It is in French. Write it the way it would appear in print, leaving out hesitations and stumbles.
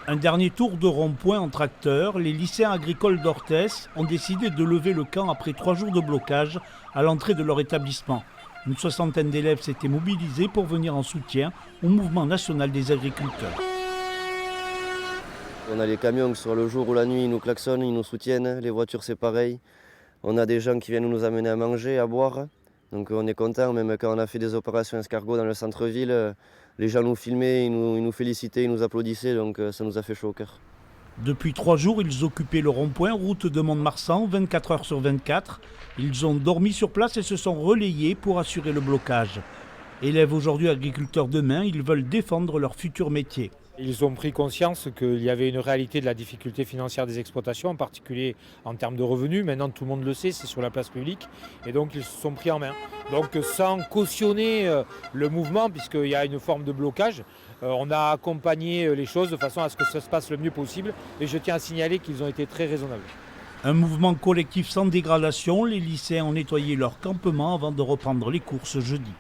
Un dernier tour de rond-point en tracteur, les lycéens agricoles d'Orthès ont décidé de lever le camp après 3 jours de blocage à l'entrée de leur établissement. Une soixantaine d'élèves s'étaient mobilisés pour venir en soutien au mouvement national des agriculteurs. On a les camions, que ce soit le jour ou la nuit, ils nous klaxonnent, ils nous soutiennent. Les voitures, c'est pareil. On a des gens qui viennent nous amener à manger, à boire. Donc on est content, même quand on a fait des opérations escargots dans le centre-ville, les gens nous filmaient, ils nous félicitaient, ils nous applaudissaient, donc ça nous a fait chaud au cœur. Depuis 3 jours, ils occupaient le rond-point route de Mont-de-Marsan, 24 heures sur 24. Ils ont dormi sur place et se sont relayés pour assurer le blocage. Élèves aujourd'hui, agriculteurs demain, ils veulent défendre leur futur métier. Ils ont pris conscience qu'il y avait une réalité de la difficulté financière des exploitations, en particulier en termes de revenus. Maintenant, tout le monde le sait, c'est sur la place publique. Et donc, ils se sont pris en main. Donc, sans cautionner le mouvement, puisqu'il y a une forme de blocage, on a accompagné les choses de façon à ce que ça se passe le mieux possible. Et je tiens à signaler qu'ils ont été très raisonnables. Un mouvement collectif sans dégradation, les lycéens ont nettoyé leur campement avant de reprendre les courses jeudi.